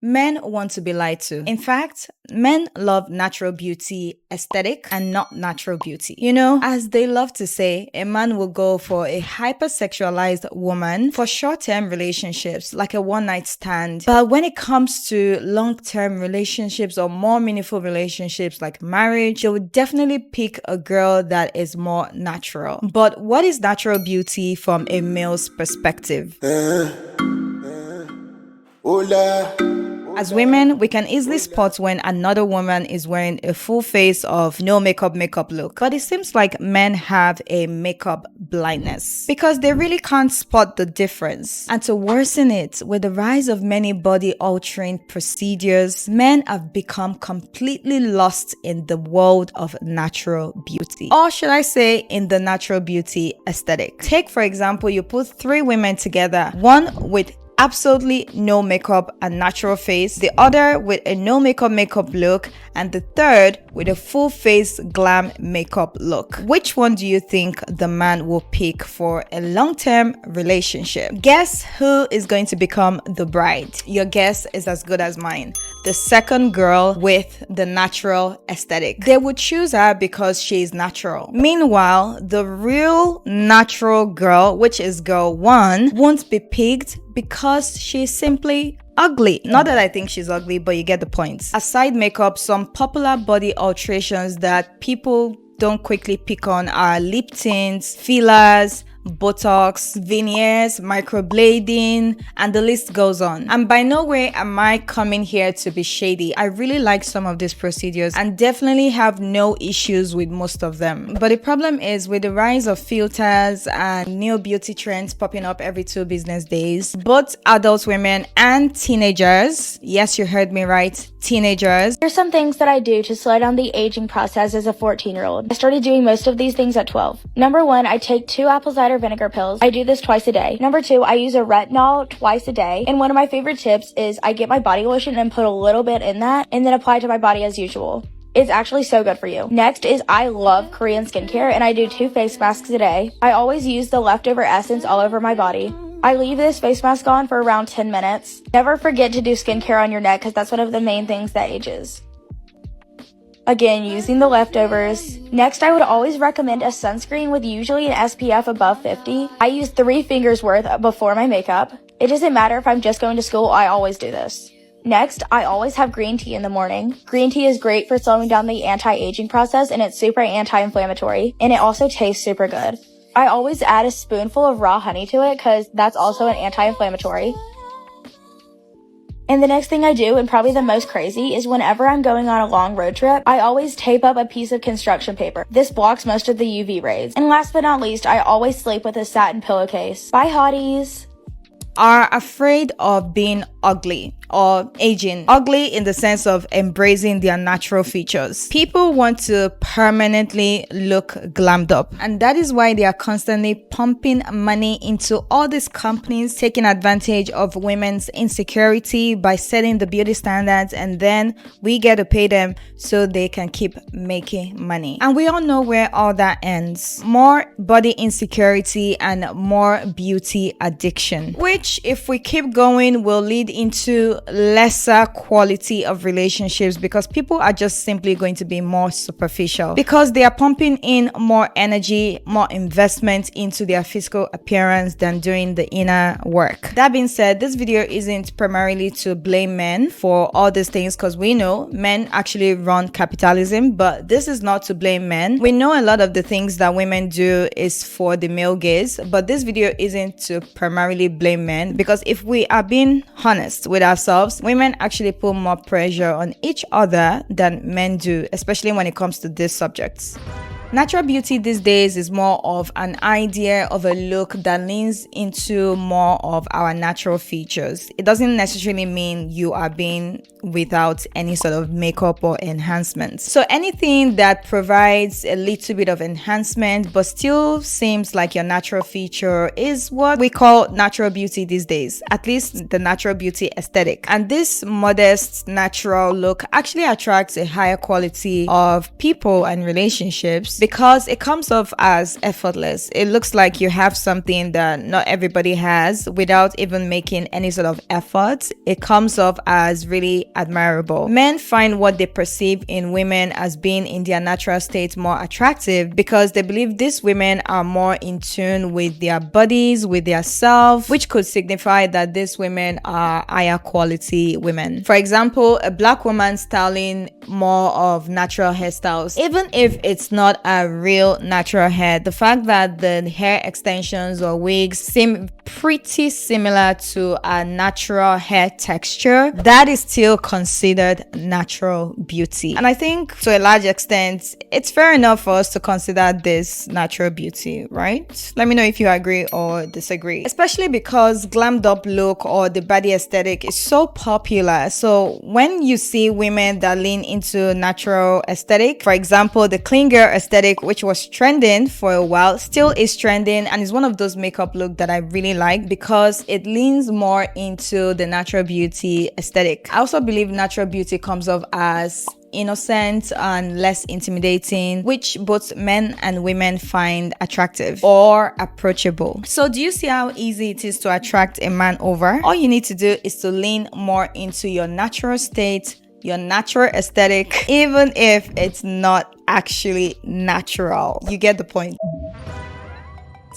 Men want to be lied to. In fact, men love natural beauty aesthetic and not natural beauty. You know, as they love to say, a man will go for a hypersexualized woman for short-term relationships, like a one-night stand. But when it comes to long-term relationships or more meaningful relationships like marriage, they would definitely pick a girl that is more natural. But what is natural beauty from a male's perspective? Hola. As women, we can easily spot when another woman is wearing a full face of no makeup look. But it seems like men have a makeup blindness because they really can't spot the difference. And to worsen it, with the rise of many body altering procedures, men have become completely lost in the world of natural beauty. Or should I say, in the natural beauty aesthetic. Take, for example, you put 3 women together, one with absolutely no makeup and natural face, the other with a no makeup look, and the third with a full face glam makeup look. Which one do you think the man will pick for a long-term relationship? Guess who is going to become the bride? Your guess is as good as mine. The second girl with the natural aesthetic. They would choose her because she is natural. Meanwhile, the real natural girl, which is girl 1, won't be picked because she's simply ugly. Not that I think she's ugly, but you get the point. Aside makeup, some popular body alterations that people don't quickly pick on are lip tints, fillers, Botox, veneers, microblading, and the list goes on. And by no way am I coming here to be shady. I really like some of these procedures and definitely have no issues with most of them. But the problem is, with the rise of filters and new beauty trends popping up every 2 business days, both adult women and teenagers, yes, you heard me right, teenagers. Here's some things that I do to slow down the aging process as a 14-year-old. I started doing most of these things at 12. Number 1, I take 2 apple cider vinegar pills. I do this twice a day. Number 2, I use a retinol twice a day. And one of my favorite tips is I get my body lotion and put a little bit in that and then apply it to my body as usual. It's actually so good for you. Next is I love Korean skincare and I do 2 face masks a day. I always use the leftover essence all over my body. I leave this face mask on for around 10 minutes. Never forget to do skincare on your neck because that's one of the main things that ages. Again, using the leftovers. Next, I would always recommend a sunscreen with usually an SPF above 50. I use 3 fingers worth before my makeup. It doesn't matter if I'm just going to school, I always do this. Next, I always have green tea in the morning. Green tea is great for slowing down the anti-aging process and it's super anti-inflammatory and it also tastes super good. I always add a spoonful of raw honey to it because that's also an anti-inflammatory. And the next thing I do, and probably the most crazy, is whenever I'm going on a long road trip, I always tape up a piece of construction paper. This blocks most of the UV rays. And last but not least, I always sleep with a satin pillowcase. Bye, hotties! Are afraid of being ugly or aging. Ugly in the sense of embracing their natural features. People want to permanently look glammed up, and that is why they are constantly pumping money into all these companies taking advantage of women's insecurity by setting the beauty standards, and then we get to pay them so they can keep making money. And we all know where all that ends. More body insecurity and more beauty addiction, which if we keep going will lead into lesser quality of relationships because people are just simply going to be more superficial because they are pumping in more energy, more investment into their physical appearance than doing the inner work. That being said, this video isn't primarily to blame men for all these things because we know men actually run capitalism, but this is not to blame men. We know a lot of the things that women do is for the male gaze, but this video isn't to primarily blame men because if we are being honest with ourselves, women actually put more pressure on each other than men do, especially when it comes to these subjects. Natural beauty these days is more of an idea of a look that leans into more of our natural features. It doesn't necessarily mean you are being without any sort of makeup or enhancement. So anything that provides a little bit of enhancement but still seems like your natural feature is what we call natural beauty these days, at least the natural beauty aesthetic. And this modest natural look actually attracts a higher quality of people and relationships because it comes off as effortless. It looks like you have something that not everybody has without even making any sort of effort. It comes off as really admirable. Men find what they perceive in women as being in their natural state more attractive because they believe these women are more in tune with their bodies, with their self, which could signify that these women are higher quality women. For example, a black woman styling more of natural hairstyles, even if it's not a real natural hair, the fact that the hair extensions or wigs seem pretty similar to a natural hair texture, that is still considered natural beauty. And I think to a large extent, it's fair enough for us to consider this natural beauty, right? Let me know if you agree or disagree. Especially because glammed up look or the body aesthetic is so popular. So when you see women that lean into natural aesthetic, for example, the clean girl aesthetic, which was trending for a while, still is trending and is one of those makeup look that I really like because it leans more into the natural beauty aesthetic. I also believe natural beauty comes off as innocent and less intimidating, which both men and women find attractive or approachable. So do you see how easy it is to attract a man over? All you need to do is to lean more into your natural state, your natural aesthetic, even if it's not actually natural. You get the point.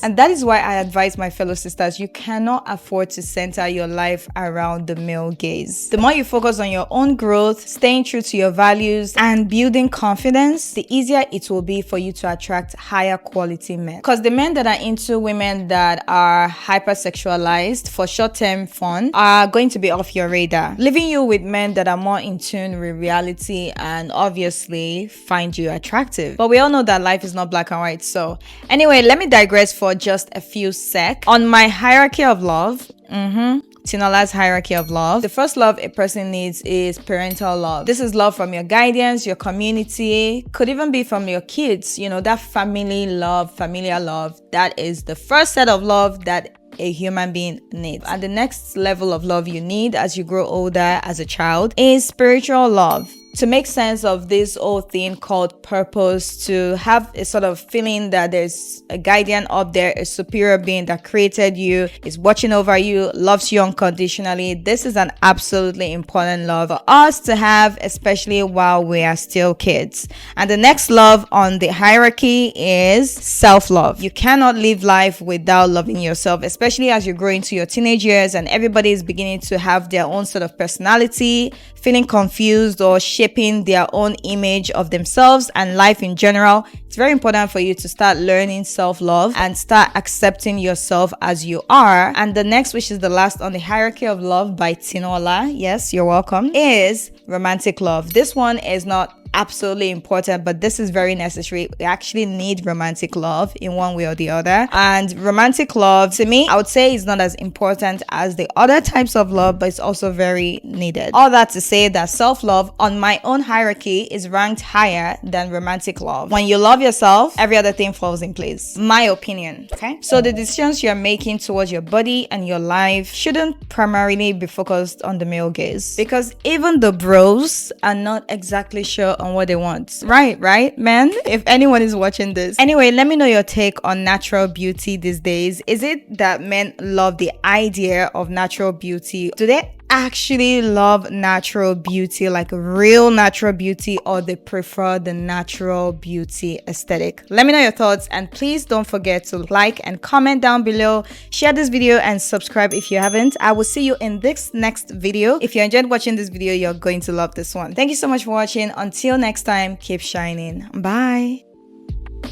And that is why I advise my fellow sisters, you cannot afford to center your life around the male gaze. The more you focus on your own growth, staying true to your values, and building confidence, the easier it will be for you to attract higher quality men. Because the men that are into women that are hypersexualized for short-term fun are going to be off your radar, leaving you with men that are more in tune with reality and obviously find you attractive. But we all know that life is not black and white. So anyway, let me digress for just a few sec. On my hierarchy of love, Tinuola's hierarchy of love, the first love a person needs is parental love. This is love from your guardians, your community, could even be from your kids. You know, that family love, familiar love, that is the first set of love that a human being needs. And the next level of love you need as you grow older as a child is spiritual love. To make sense of this whole thing called purpose, to have a sort of feeling that there's a guardian up there, a superior being that created you, is watching over you, loves you unconditionally. This is an absolutely important love for us to have, especially while we are still kids. And the next love on the hierarchy is self-love. You cannot live life without loving yourself, especially as you grow into your teenage years and everybody is beginning to have their own sort of personality, feeling confused or shaping their own image of themselves and life in general. It's very important for you to start learning self-love and start accepting yourself as you are. And the next, which is the last on the hierarchy of love by Tinuola, yes, you're welcome, is romantic love. This one is not absolutely important, but this is very necessary. We actually need romantic love in one way or the other. And romantic love, to me, I would say is not as important as the other types of love, but it's also very needed. All that to say that self-love on my own hierarchy is ranked higher than romantic love. When you love yourself, every other thing falls in place. My opinion, okay? So the decisions you're making towards your body and your life shouldn't primarily be focused on the male gaze, because even the bros are not exactly sure on what they want. Right, man? If anyone is watching this. Anyway, let me know your take on natural beauty these days. Is it that men love the idea of natural beauty? Do they actually love natural beauty, like real natural beauty, or they prefer the natural beauty aesthetic? Let me know your thoughts, and please don't forget to like and comment down below, share this video and subscribe if you haven't. I will see you in this next video. If you enjoyed watching this video, you're going to love this one. Thank you so much for watching. Until next time, keep shining. Bye.